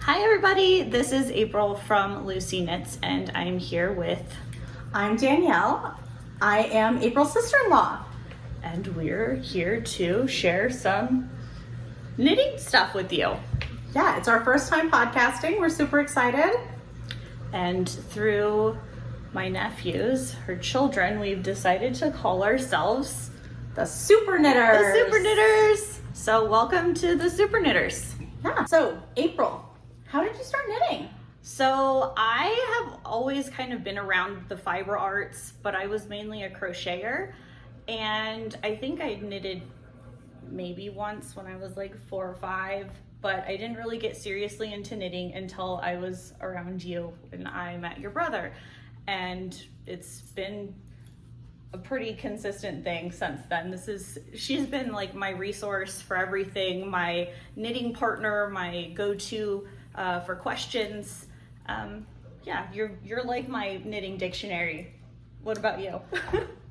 Hi everybody, this is April from Lucy Knits and I'm here with... I'm Danielle. I am April's sister-in-law. And we're here to share some knitting stuff with you. Yeah, it's our first time podcasting. We're super excited. And through my nephews, her children, we've decided to call ourselves the SuperKnitters. The SuperKnitters. So welcome to the SuperKnitters. Yeah. So April, how did you start knitting? So I have always kind of been around the fiber arts, but I was mainly a crocheter. And I think I knitted maybe once when I was like 4 or 5, but I didn't really get seriously into knitting until I was around you and I met your brother. And it's been a pretty consistent thing since then. She's been like my resource for everything, my knitting partner, my go-to for questions. Yeah, you're like my knitting dictionary. What about you?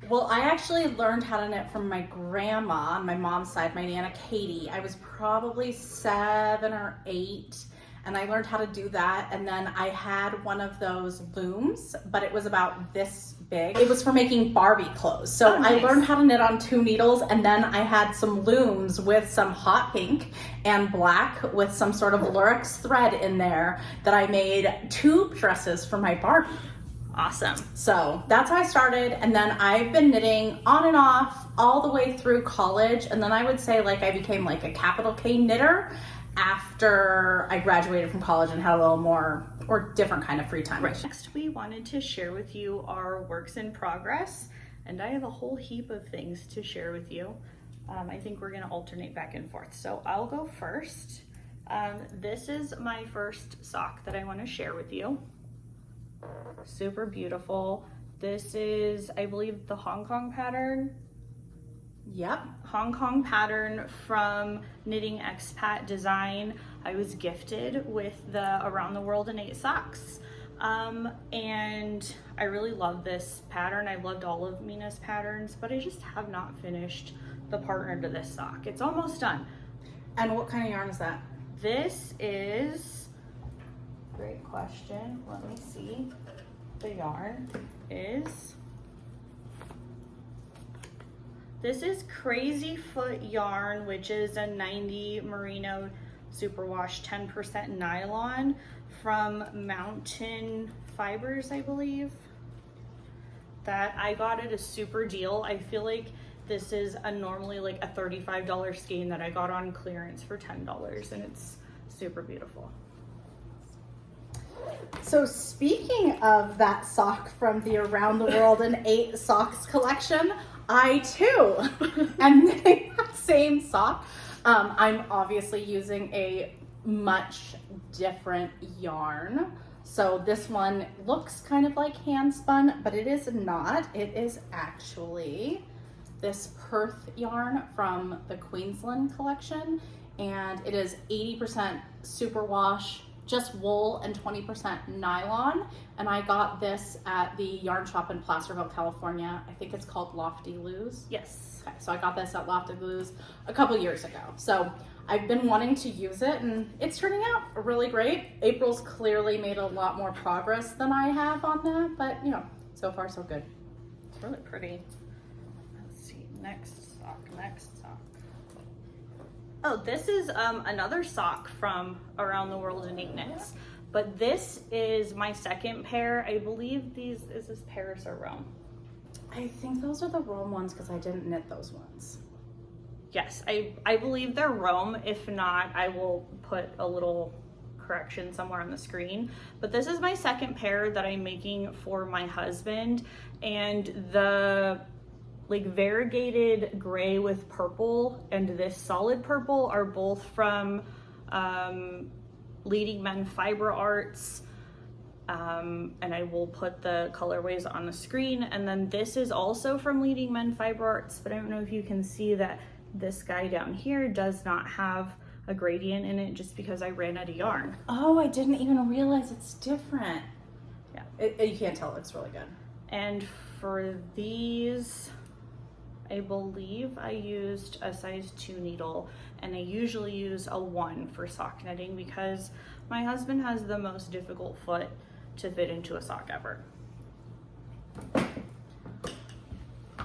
Well, I actually learned how to knit from my grandma on my mom's side, my Nana Katie. I was probably 7 or 8, and I learned how to do that. And then I had one of those looms, but it was about this big. It was for making Barbie clothes. So nice. I learned how to knit on 2 needles, and then I had some looms with some hot pink and black with some sort of lurex thread in there that I made 2 dresses for my Barbie. Awesome. So that's how I started, and then I've been knitting on and off all the way through college, and then I would say like I became like a capital K knitter after I graduated from college and had a little more or different kind of free time. Right. Next, we wanted to share with you our works in progress, and I have a whole heap of things to share with you. I think we're going to alternate back and forth. So I'll go first. This is my first sock that I want to share with you. Super beautiful. This is, I believe, the Hong Kong pattern. Yep. Hong Kong pattern from Knitting Expat Design. I was gifted with the Around the World in 8 socks. And I really love this pattern. I loved all of Mina's patterns, but I just have not finished the partner to this sock. It's almost done. And what kind of yarn is that? This is, great question. Let me see. The yarn is, this is Crazyfoot yarn, which is a 90 merino superwash 10% nylon from Mountain Fibers, I believe. That I got at a super deal. I feel like this is normally like a $35 skein that I got on clearance for $10, and it's super beautiful. So speaking of that sock from the Around the World in 8 socks collection, I too am knitting that same sock. I'm obviously using a much different yarn. So this one looks kind of like hand spun, but it is not. It is actually this Perth yarn from the Queensland collection, and it is 80% superwash, just wool, and 20% nylon. And I got this at the yarn shop in Placerville, California. I think it's called Lofty Lou's. Yes. Okay, so I got this at Lofty Lou's a couple years ago. So I've been wanting to use it, and it's turning out really great. April's clearly made a lot more progress than I have on that, but you know, so far so good. It's really pretty. Let's see, next sock. Oh, this is another sock from Around the World in 8 knits, but this is my second pair. I believe is this Paris or Rome? I think those are the Rome ones because I didn't knit those ones. Yes, I believe they're Rome. If not, I will put a little correction somewhere on the screen. But this is my second pair that I'm making for my husband, and the like variegated gray with purple and this solid purple are both from Leading Men Fiber Arts, and I will put the colorways on the screen. And then this is also from Leading Men Fiber Arts, but I don't know if you can see that this guy down here does not have a gradient in it just because I ran out of yarn. Oh, I didn't even realize it's different. Yeah. You can't tell, it's really good. And for these, I believe I used a size 2 needle, and I usually use a 1 for sock knitting because My husband has the most difficult foot to fit into a sock ever.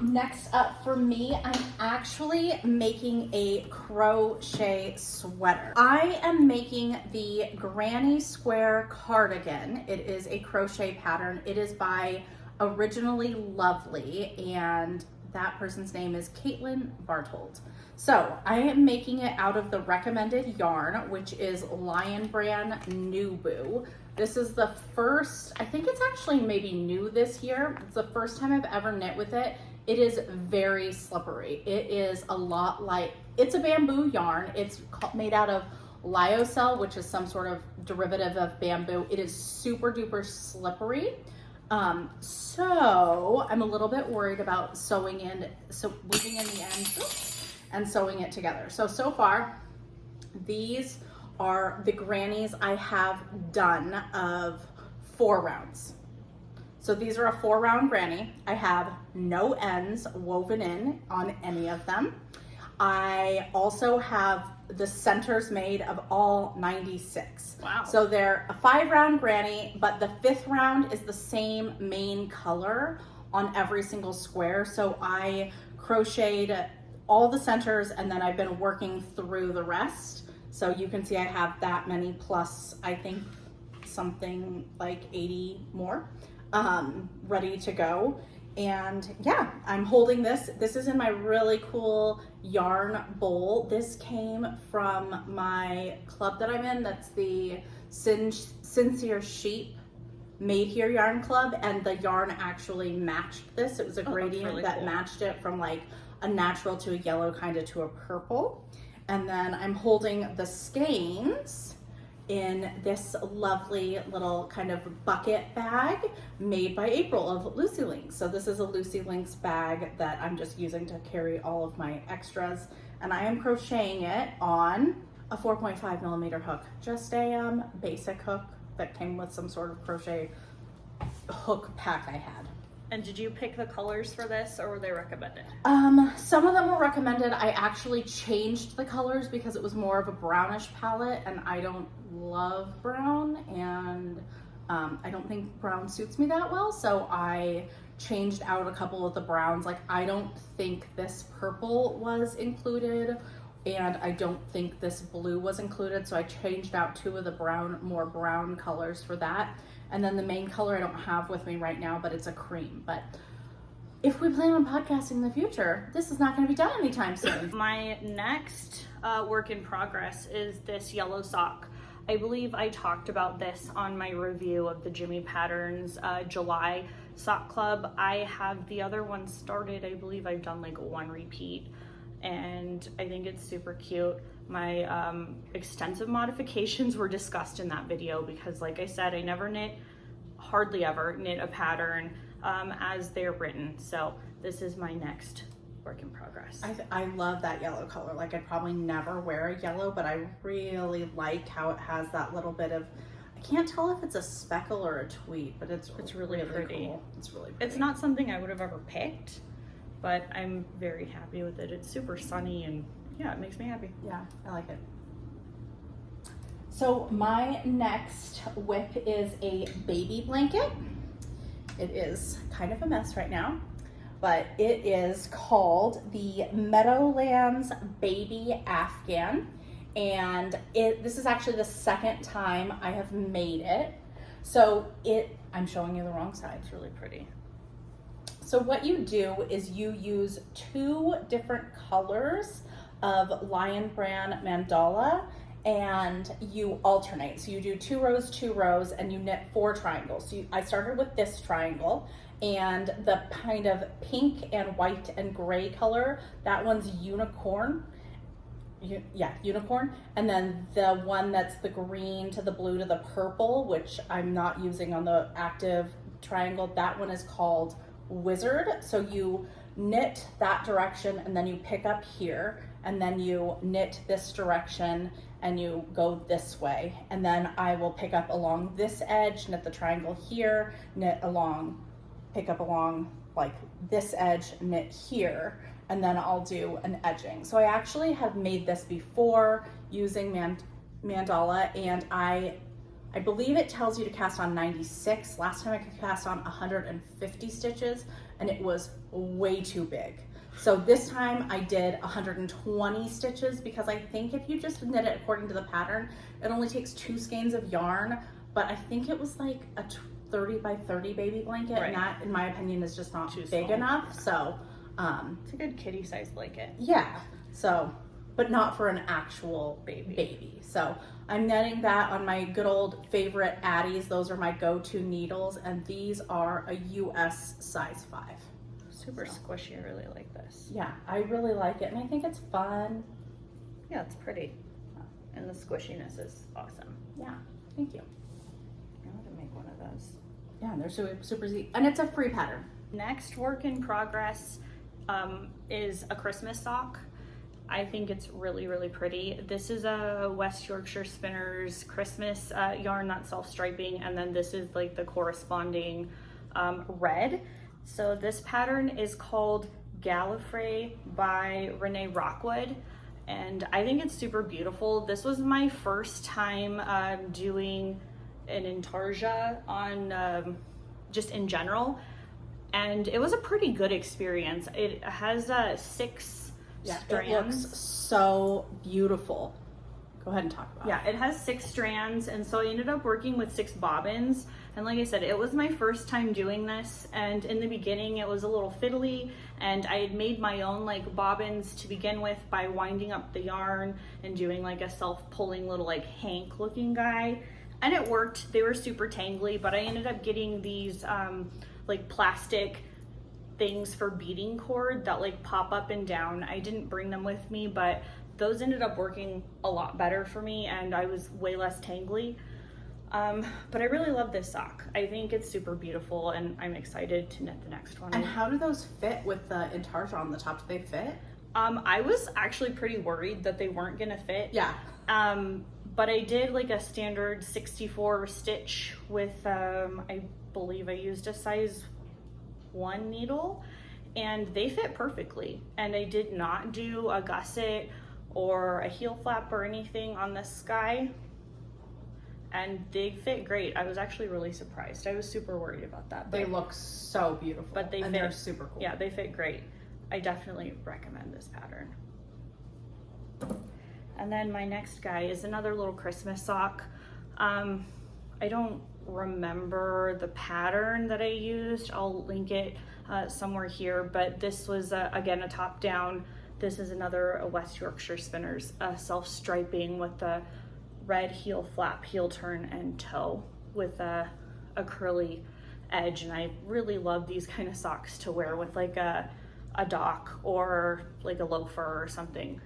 Next up for me, I'm actually making a crochet sweater. I am making the Granny Square cardigan. It is a crochet pattern. It is by Originally Lovely, and that person's name is Caitlin Bartold. So I am making it out of the recommended yarn, which is Lion Brand Nuboo. This is the first, I think it's actually maybe new this year. It's the first time I've ever knit with it. It is very slippery. It is a lot like, it's a bamboo yarn. It's made out of lyocell, which is some sort of derivative of bamboo. It is super duper slippery. So I'm a little bit worried about weaving in the ends and sewing it together. So far, these are the grannies I have done of 4 rounds. So these are a 4-round granny. I have no ends woven in on any of them. I also have the centers made of all 96. Wow. So they're a 5-round granny, but the 5th round is the same main color on every single square. So I crocheted all the centers and then I've been working through the rest. So you can see I have that many plus I think something like 80 more ready to go. And yeah, I'm holding this. This is in my really cool yarn bowl. This came from my club that I'm in. That's the Sincere Sheep Made Here Yarn Club, and the yarn actually matched this. It was a gradient really that cool. Matched it from like a natural to a yellow kind of to a purple. And then I'm holding the skeins in this lovely little kind of bucket bag made by April of LuciLinks. So this is a LuciLinks bag that I'm just using to carry all of my extras, and I am crocheting it on a 4.5 millimeter hook, just a basic hook that came with some sort of crochet hook pack I had. And did you pick the colors for this, or were they recommended? Some of them were recommended. I actually changed the colors because it was more of a brownish palette, and I don't love brown, and I don't think brown suits me that well, so I changed out a couple of the browns. Like, I don't think this purple was included, and I don't think this blue was included, so I changed out 2 of the more brown colors for that. And then the main color I don't have with me right now, but it's a cream. But if we plan on podcasting in the future, this is not going to be done anytime soon. My next work in progress is this yellow sock. I believe I talked about this on my review of the Jimmy Patterns July sock club. I have the other one started. I believe I've done like 1 repeat, and I think it's super cute. My extensive modifications were discussed in that video because, like I said, I hardly ever knit a pattern as they're written. So this is my next work in progress. I love that yellow color. Like, I'd probably never wear a yellow, but I really like how it has that little bit of, I can't tell if it's a speckle or a tweed, but it's really pretty. Cool. It's really pretty. It's not something I would have ever picked, but I'm very happy with it. It's super sunny and yeah, it makes me happy. Yeah, I like it. So my next whip is a baby blanket. It is kind of a mess right now, but it is called the Meadowlands Baby Afghan. And this is actually the 2nd time I have made it. So I'm showing you the wrong side. It's really pretty. So what you do is you use 2 different colors of Lion Brand Mandala, and you alternate. So you do 2 rows, 2 rows, and you knit 4 triangles. So I started with this triangle, and the kind of pink and white and gray color, that one's unicorn. Unicorn. And then the one that's the green to the blue to the purple, which I'm not using on the active triangle, that one is called Wizard. So you knit that direction, and then you pick up here, and then you knit this direction and you go this way, and then I will pick up along this edge, knit the triangle here, knit along, pick up along like this edge, knit here, and then I'll do an edging. So I actually have made this before using Mandala, and I I believe it tells you to cast on 96. Last time I could cast on 150 stitches and it was way too big. So this time I did 120 stitches because I think if you just knit it according to the pattern, it only takes 2 skeins of yarn, but I think it was like a 30 by 30 baby blanket, and that, in my opinion, is just not too big enough. So it's a good kitty size blanket. Yeah, so, but not for an actual baby. So I'm netting that on my good old favorite Addies. Those are my go-to needles, and these are a US size 5. Super squishy. I really like this. Yeah, I really like it, and I think it's fun. Yeah, it's pretty. And the squishiness is awesome. Yeah, thank you. I want to make one of those. Yeah, and they're super easy, and it's a free pattern. Next work in progress is a Christmas sock. I think it's really, really pretty. This is a West Yorkshire Spinners Christmas yarn, not self-striping, and then this is like the corresponding red. So this pattern is called Gallifrey by Renee Rockwood, and I think it's super beautiful. This was my first time doing an intarsia on just in general, and it was a pretty good experience. It has 6 strands. It looks so beautiful. Go ahead and talk about it. Yeah, it has 6 strands, and so I ended up working with 6 bobbins. And like I said, it was my first time doing this, and in the beginning it was a little fiddly, and I had made my own like bobbins to begin with by winding up the yarn and doing like a self-pulling little like Hank looking guy, and it worked. They were super tangly, but I ended up getting these like plastic things for beading cord that like pop up and down. I didn't bring them with me, but those ended up working a lot better for me, and I was way less tangly. But I really love this sock. I think it's super beautiful, and I'm excited to knit the next one. And how do those fit with the intarsia on the top? Do they fit? I was actually pretty worried that they weren't gonna fit. Yeah. But I did like a standard 64 stitch with, I believe I used a size 1 needle, and they fit perfectly. And I did not do a gusset or a heel flap or anything on this sky, and they fit great. I was actually really surprised. I was super worried about that. They look so beautiful, but they're super cool. Yeah, they fit great. I definitely recommend this pattern. And then my next guy is another little Christmas sock. I don't remember the pattern that I used. I'll link it somewhere here, but this was again a top down. This is another West Yorkshire Spinners self-striping with the red heel flap, heel turn, and toe with a curly edge. And I really love these kind of socks to wear with like a dock or like a loafer or something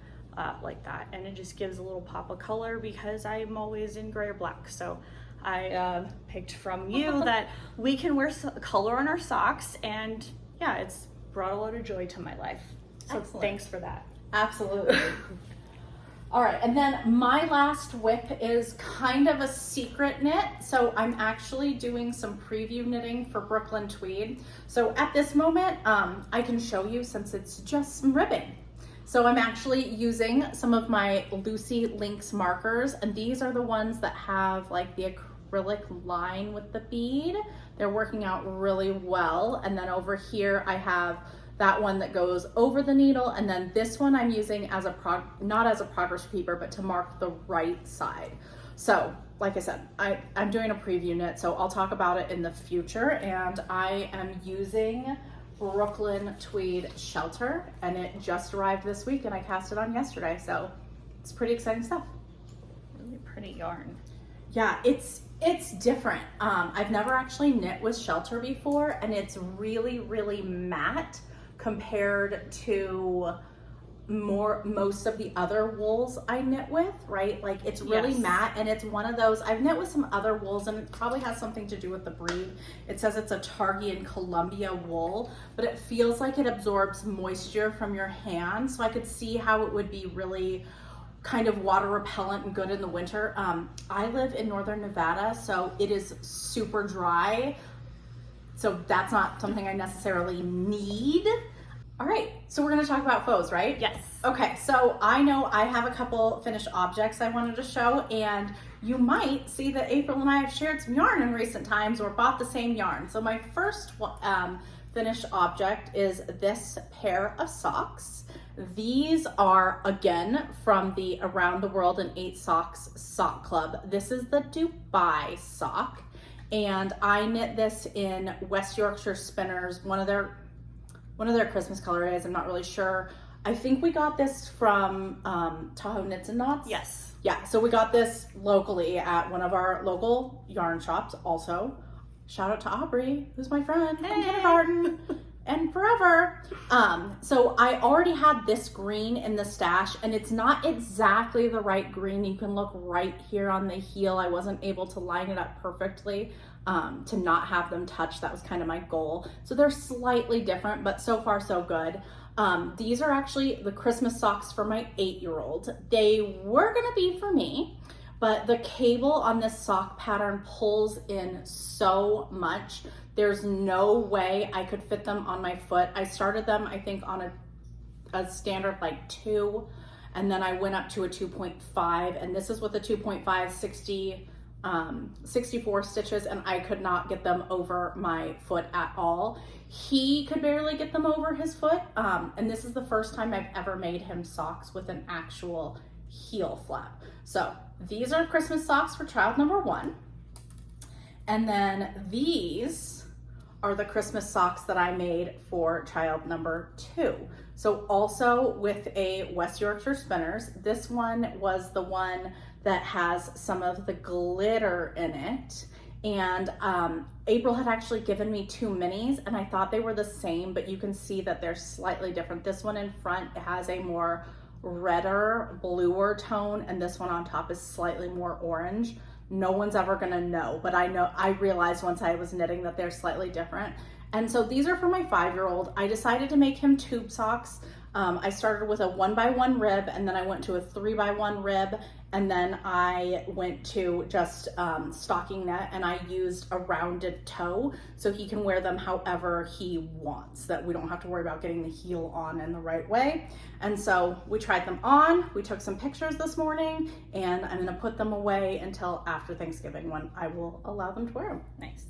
like that. And it just gives a little pop of color because I'm always in gray or black. So I picked from you that we can wear color on our socks, and yeah, it's brought a lot of joy to my life. So Excellent. Thanks for that. Absolutely. All right, and then my last whip is kind of a secret knit. So I'm actually doing some preview knitting for Brooklyn Tweed. So at this moment, I can show you since it's just some ribbing. So I'm actually using some of my LuciLinks markers, and these are the ones that have like the acrylic line with the bead. They're working out really well. And then over here I have that one that goes over the needle, and then this one I'm using as not as a progress keeper, but to mark the right side. So like I said, I'm doing a preview knit, so I'll talk about it in the future. And I am using Brooklyn Tweed Shelter, and it just arrived this week, and I cast it on yesterday, so it's pretty exciting stuff. Really pretty yarn. Yeah, it's different. I've never actually knit with Shelter before, and it's really, really matte compared to most of the other wools I knit with, right? Like it's really matte, and it's one of those, I've knit with some other wools, and it probably has something to do with the breed. It says it's a Targhee and Columbia wool, but it feels like it absorbs moisture from your hand. So I could see how it would be really kind of water repellent and good in the winter. I live in northern Nevada, so it is super dry. So that's not something I necessarily need. All right, so we're gonna talk about faux, right? Yes. Okay, so I know I have a couple finished objects I wanted to show, and you might see that April and I have shared some yarn in recent times or bought the same yarn. So my first finished object is this pair of socks. These are, again, from the Around the World in 8 Socks Sock Club. This is the Dubai sock, and I knit this in West Yorkshire Spinners, one of their Christmas colorways. I'm not really sure. I think we got this from Tahoe Knits and Knots. Yes. Yeah, so we got this locally at one of our local yarn shops. Also, shout out to Aubrey, who's my friend from kindergarten and forever. So I already had this green in the stash, and it's not exactly the right green. You can look right here on the heel. I wasn't able to line it up perfectly to not have them touch. That was kind of my goal. So they're slightly different, but so far so good. These are actually the Christmas socks for my 8-year-old. They were gonna be for me, but the cable on this sock pattern pulls in so much. There's no way I could fit them on my foot. I started them, I think, on a standard like 2, and then I went up to a 2.5, and this is with a 2.5, 64 stitches, and I could not get them over my foot at all. He could barely get them over his foot, and this is the first time I've ever made him socks with an actual heel flap. So these are Christmas socks for child number 1, and then these are the Christmas socks that I made for child number 2. So also with a West Yorkshire Spinners. This one was the one that has some of the glitter in it, and April had actually given me 2 minis, and I thought they were the same, but you can see that they're slightly different. This one in front has a more redder, bluer tone, and this one on top is slightly more orange. No one's ever gonna know, but I realized once I was knitting that they're slightly different. And so these are for my 5-year-old. I decided to make him tube socks. I started with a 1x1 rib, and then I went to a 3x1 rib, and then I went to just stocking net, and I used a rounded toe so he can wear them however he wants, that we don't have to worry about getting the heel on in the right way. And so we tried them on, we took some pictures this morning, and I'm gonna put them away until after Thanksgiving when I will allow them to wear them. Nice.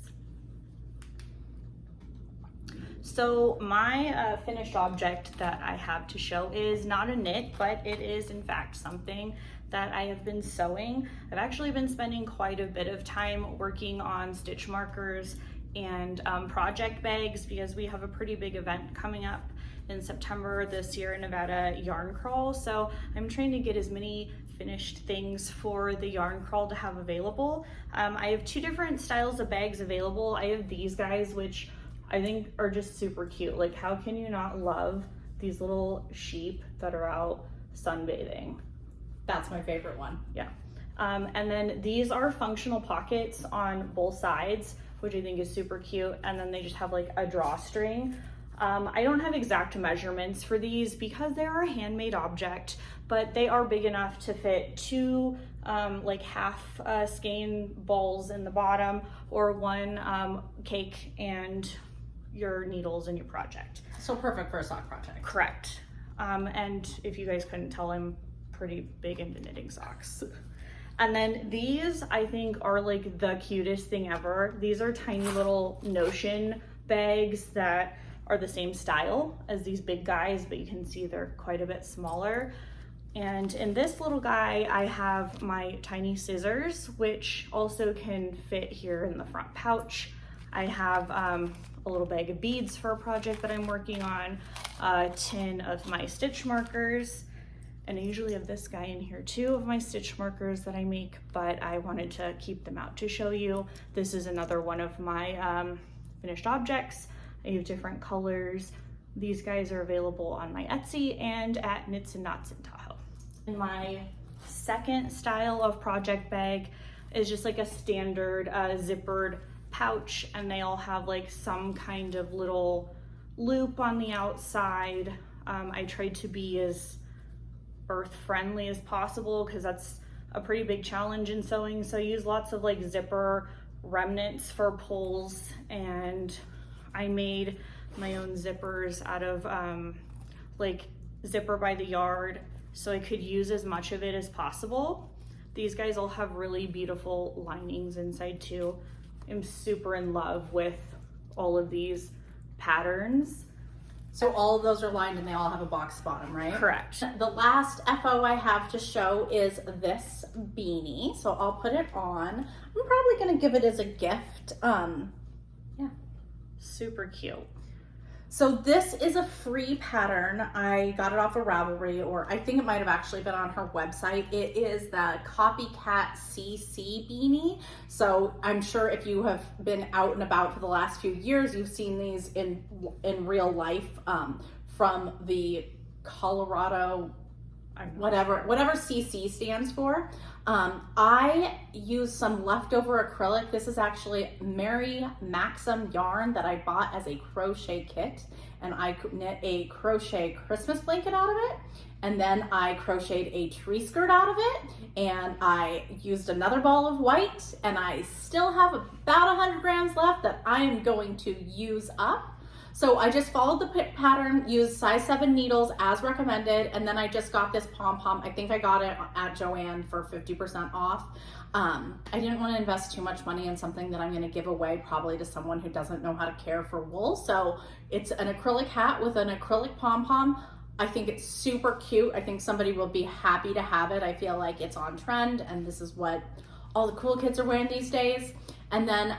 So my finished object that I have to show is not a knit, but it is in fact something that I have been sewing. I've actually been spending quite a bit of time working on stitch markers and project bags, because we have a pretty big event coming up in September this year in Nevada, Yarn Crawl. So I'm trying to get as many finished things for the Yarn Crawl to have available. I have 2 different styles of bags available. I have these guys, which I think are just super cute. Like, how can you not love these little sheep that are out sunbathing? That's my favorite one. Yeah. And then these are functional pockets on both sides, which I think is super cute. And then they just have like a drawstring. I don't have exact measurements for these because they are a handmade object, but they are big enough to fit 2 like half skein balls in the bottom, or 1 cake and your needles and your project. So perfect for a sock project. Correct. And if you guys couldn't tell, I'm pretty big into knitting socks. And then these I think are like the cutest thing ever. These are tiny little Notion bags that are the same style as these big guys, but you can see they're quite a bit smaller. And in this little guy, I have my tiny scissors, which also can fit here in the front pouch. I have a little bag of beads for a project that I'm working on, a tin of my stitch markers, and I usually have this guy in here too of my stitch markers that I make, but I wanted to keep them out to show you. This is another one of my finished objects. I have different colors. These guys are available on my Etsy and at Knits and Knots in Tahoe. And my second style of project bag is just like a standard zippered pouch, and they all have like some kind of little loop on the outside. I tried to be as earth friendly as possible because that's a pretty big challenge in sewing, so I use lots of like zipper remnants for pulls, and I made my own zippers out of like Zipper by the Yard, so I could use as much of it as possible. These guys all have really beautiful linings inside too. I'm super in love with all of these patterns. So all of those are lined and they all have a box bottom, right? Correct. The last FO I have to show is this beanie. So I'll put it on. I'm probably gonna give it as a gift. Yeah. Super cute. So this is a free pattern. I got it off of Ravelry, or I think it might have actually been on her website. It is the Copycat C.C beanie. So I'm sure if you have been out and about for the last few years, you've seen these in real life from the Colorado, whatever CC stands for. I used some leftover acrylic. This is actually Mary Maxim yarn that I bought as a crochet kit, and I knit a crochet Christmas blanket out of it, and then I crocheted a tree skirt out of it, and I used another ball of white, and I still have about 100 grams left that I am going to use up. So I just followed the pattern, used size 7 needles as recommended, and then I just got this pom-pom. I think I got it at Joann for 50% off. I didn't want to invest too much money in something that I'm going to give away probably to someone who doesn't know how to care for wool. So it's an acrylic hat with an acrylic pom-pom. I think it's super cute. I think somebody will be happy to have it. I feel like it's on trend, and this is what all the cool kids are wearing these days. And then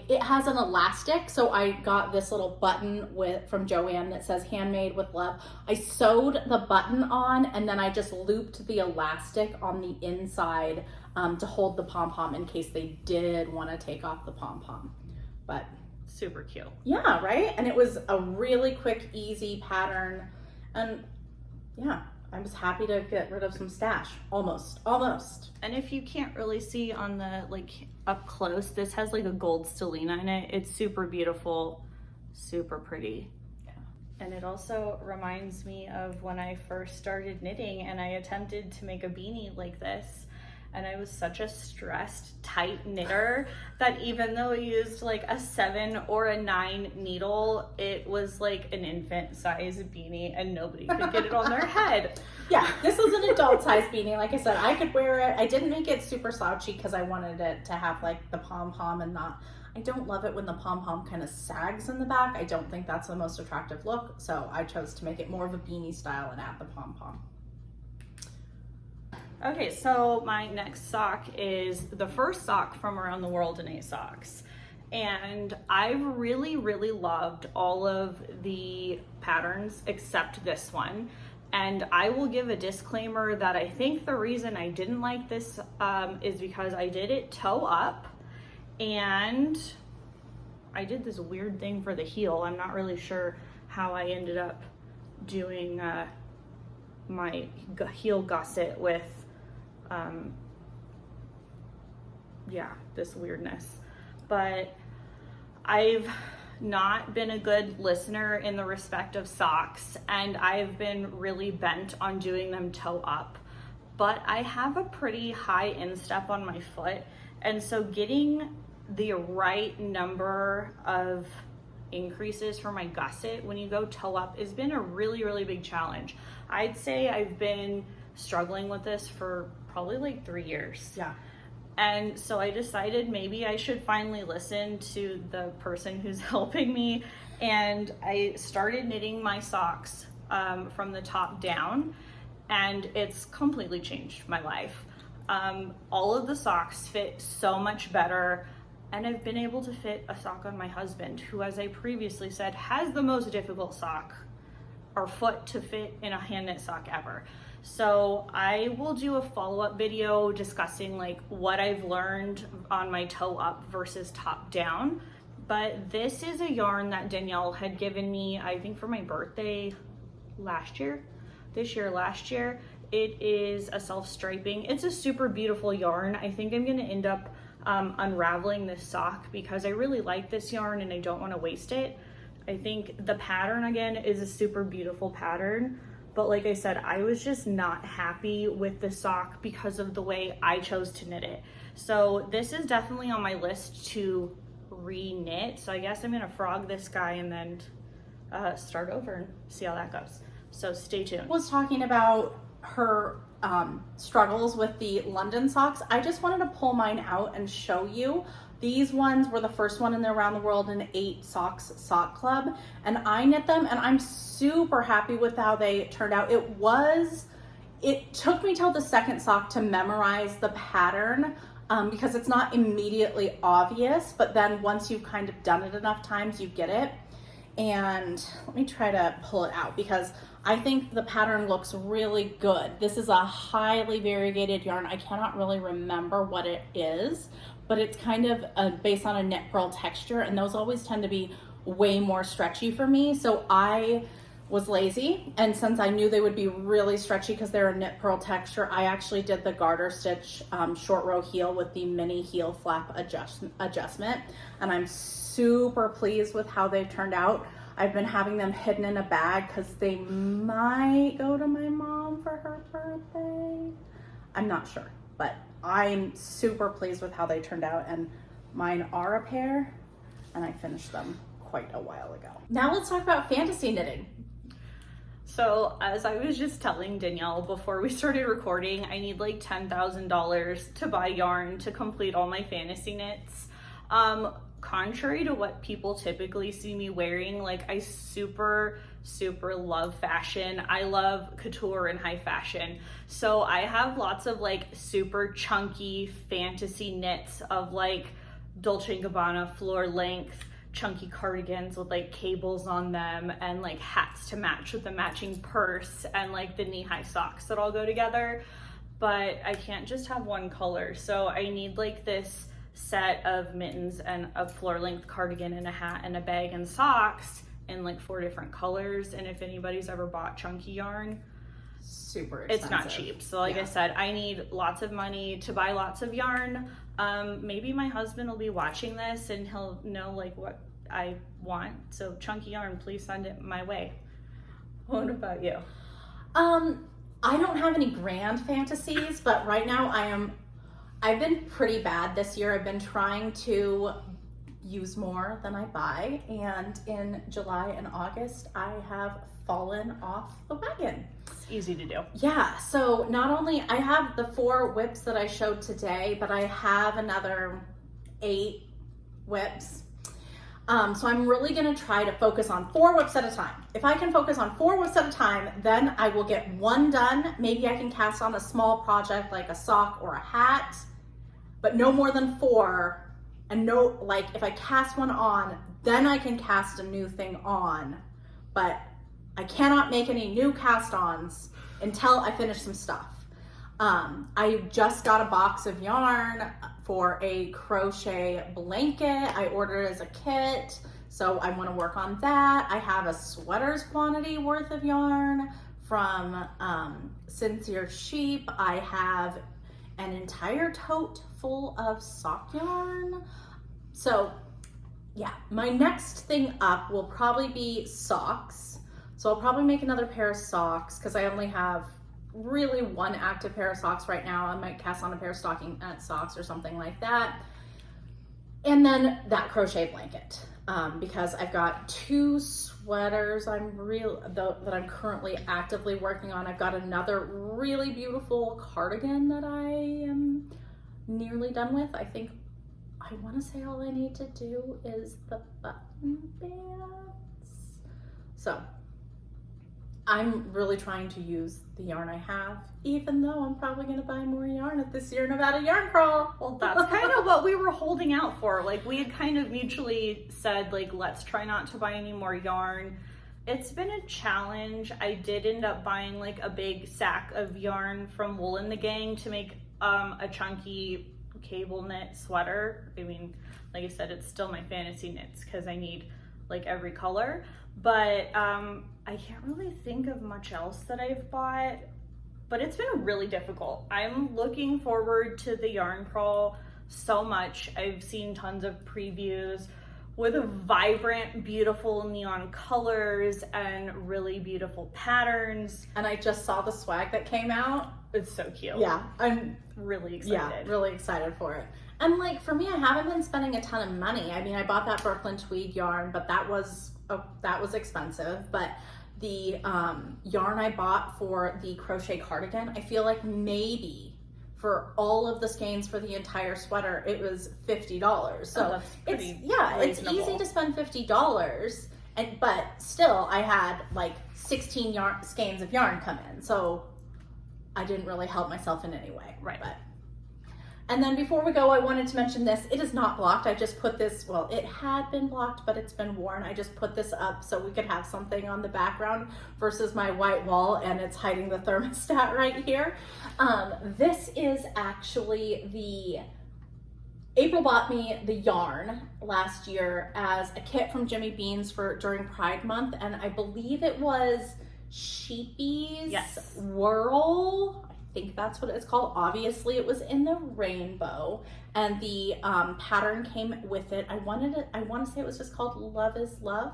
it has an elastic, so I got this little button from Joann that says handmade with love. I sewed the button on, and then I just looped the elastic on the inside to hold the pom-pom in case they did want to take off the pom-pom. But super cute. Yeah, right? And it was a really quick, easy pattern. And yeah, I was happy to get rid of some stash. Almost. And if you can't really see on the up close, this has like a gold stellina in it. It's super beautiful, super pretty. Yeah. And it also reminds me of when I first started knitting and I attempted to make a beanie like this. And I was such a stressed, tight knitter that even though I used like a 7 or a 9 needle, it was like an infant size beanie and nobody could get it on their head. Yeah, this is an adult size beanie. Like I said, I could wear it. I didn't make it super slouchy because I wanted it to have like the pom-pom and not, I don't love it when the pom-pom kind of sags in the back. I don't think that's the most attractive look. So I chose to make it more of a beanie style and add the pom-pom. Okay, so my next sock is the first sock from Around the World in 8 Socks. And I've really, really loved all of the patterns except this one. And I will give a disclaimer that I think the reason I didn't like this is because I did it toe up and I did this weird thing for the heel. I'm not really sure how I ended up doing my heel gusset with this weirdness. But I've not been a good listener in the respect of socks, and I've been really bent on doing them toe up. But I have a pretty high instep on my foot, and so getting the right number of increases for my gusset when you go toe up has been a really, really big challenge. I'd say I've been struggling with this for probably like 3 years. Yeah. And so I decided maybe I should finally listen to the person who's helping me. And I started knitting my socks from the top down, and it's completely changed my life. All of the socks fit so much better, and I've been able to fit a sock on my husband, who, as I previously said, has the most difficult sock or foot to fit in a hand knit sock ever. So I will do a follow-up video discussing like what I've learned on my toe up versus top down. But this is a yarn that Danielle had given me, I think for my birthday last year. It is a self-striping. It's a super beautiful yarn. I think I'm gonna end up unraveling this sock because I really like this yarn and I don't want to waste it. I think the pattern again is a super beautiful pattern, but like I said, I was just not happy with the sock because of the way I chose to knit it. So this is definitely on my list to re-knit. So I guess I'm gonna frog this guy and then start over and see how that goes. So stay tuned. Was talking about her struggles with the London socks. I just wanted to pull mine out and show you. These ones were the first one in the Around the World in 8 Socks Sock Club, and I knit them, and I'm super happy with how they turned out. It took me till the second sock to memorize the pattern because it's not immediately obvious, but then once you've kind of done it enough times, you get it. And let me try to pull it out because I think the pattern looks really good. This is a highly variegated yarn. I cannot really remember what it is, but it's kind of based on a knit pearl texture, and those always tend to be way more stretchy for me. So I was lazy, and since I knew they would be really stretchy because they're a knit pearl texture, I actually did the garter stitch short row heel with the mini heel flap adjustment, and I'm super pleased with how they've turned out. I've been having them hidden in a bag because they might go to my mom for her birthday. I'm not sure, but I'm super pleased with how they turned out, and mine are a pair, and I finished them quite a while ago. Now let's talk about fantasy knitting. So as I was just telling Danielle before we started recording, I need like $10,000 to buy yarn to complete all my fantasy knits. Contrary to what people typically see me wearing, like I super love fashion. I love couture and high fashion. So I have lots of like super chunky fantasy knits of like Dolce & Gabbana floor length chunky cardigans with like cables on them, and like hats to match with the matching purse, and like the knee-high socks that all go together. But I can't just have one color, so I need like this set of mittens and a floor length cardigan and a hat and a bag and socks in like 4 different colors. And if anybody's ever bought chunky yarn, super expensive. It's not cheap. So like I said, I need lots of money to buy lots of yarn. Maybe my husband will be watching this and he'll know like what I want. So chunky yarn, please send it my way. What about you? I don't have any grand fantasies, but right now I've been pretty bad this year. I've been trying to use more than I buy, and in July and August I have fallen off the wagon. It's easy to do. Yeah, so not only I have the 4 whips that I showed today, but I have another 8 whips. So I'm really gonna try to focus on 4 whips at a time. If I can focus on 4 whips at a time, then I will get 1 done. Maybe I can cast on a small project like a sock or a hat, but no more than 4. And no, like if I cast one on, then I can cast a new thing on, but I cannot make any new cast-ons until I finish some stuff. I just got a box of yarn for a crochet blanket. I ordered it as a kit, so I want to work on that. I have a sweater's quantity worth of yarn from Sincere Sheep. I have an entire tote full of sock yarn. So yeah, my next thing up will probably be socks. So I'll probably make another pair of socks because I only have really 1 active pair of socks right now. I might cast on a pair of stocking socks or something like that. And then that crochet blanket because I've got 2 sweaters that I'm currently actively working on. I've got another really beautiful cardigan that I am nearly done with. I want to say all I need to do is the button bands. So I'm really trying to use the yarn I have, even though I'm probably going to buy more yarn at this Sierra Nevada yarn crawl. Well, that's kind of what we were holding out for. Like we had kind of mutually said, like, let's try not to buy any more yarn. It's been a challenge. I did end up buying like a big sack of yarn from Wool and the Gang to make a chunky cable knit sweater. I mean, like I said, it's still my fantasy knits because I need like every color, but I can't really think of much else that I've bought, but it's been really difficult. I'm looking forward to the yarn crawl so much. I've seen tons of previews with vibrant, beautiful neon colors and really beautiful patterns. And I just saw the swag that came out. It's so cute. Yeah, I'm really excited. Yeah, really excited for it. And like for me, I haven't been spending a ton of money. I mean, I bought that Brooklyn Tweed yarn, but that was expensive. But the yarn I bought for the crochet cardigan, I feel like maybe for all of the skeins for the entire sweater, it was $50. So it's easy to spend $50. But still, I had like 16 skeins of yarn come in, so I didn't really help myself in any way. Right. And then before we go, I wanted to mention this. It is not blocked. I just put this, well, it had been blocked, but it's been worn. I just put this up so we could have something on the background versus my white wall, and it's hiding the thermostat right here. This is actually April bought me the yarn last year as a kit from Jimmy Beans during Pride Month, and I believe it was Sheepy's Whirl. I think that's what it's called. Obviously, it was in the rainbow, and the pattern came with it. I want to say it was just called Love is Love.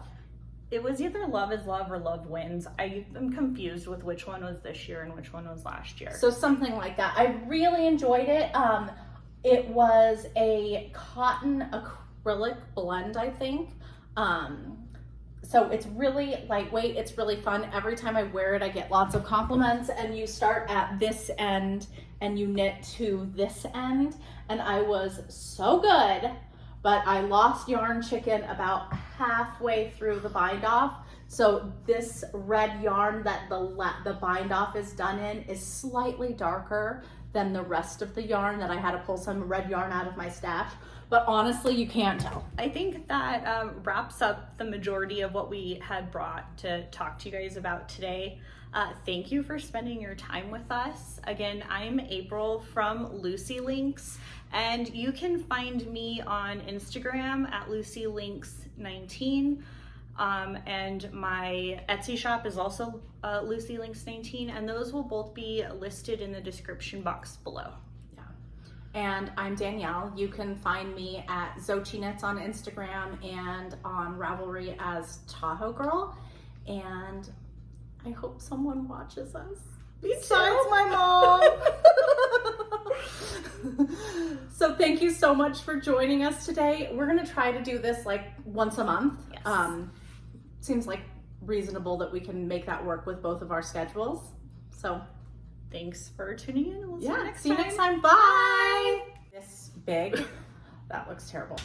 It was either Love is Love or Love Wins. I am confused with which one was this year and which one was last year. So something like that. I really enjoyed it. It was a cotton acrylic blend, I think. So it's really lightweight, it's really fun. Every time I wear it, I get lots of compliments, and you start at this end and you knit to this end. And I was so good, but I lost yarn chicken about halfway through the bind off. So this red yarn that the bind off is done in is slightly darker than the rest of the yarn that I had to pull some red yarn out of my stash. But honestly, you can't tell. I think that wraps up the majority of what we had brought to talk to you guys about today. Thank you for spending your time with us. Again, I'm April from LuciLinks, and you can find me on Instagram at LuciLinks19. And my Etsy shop is also LuciLinks19, and those will both be listed in the description box below. And I'm Danielle. You can find me at Xochi Knits on Instagram and on Ravelry as Tahoegurl. And I hope someone watches us. Besides my mom. So thank you so much for joining us today. We're gonna try to do this like once a month. Yes. Seems like reasonable that we can make that work with both of our schedules. So thanks for tuning in. We'll see you next time. Bye. This big. That looks terrible.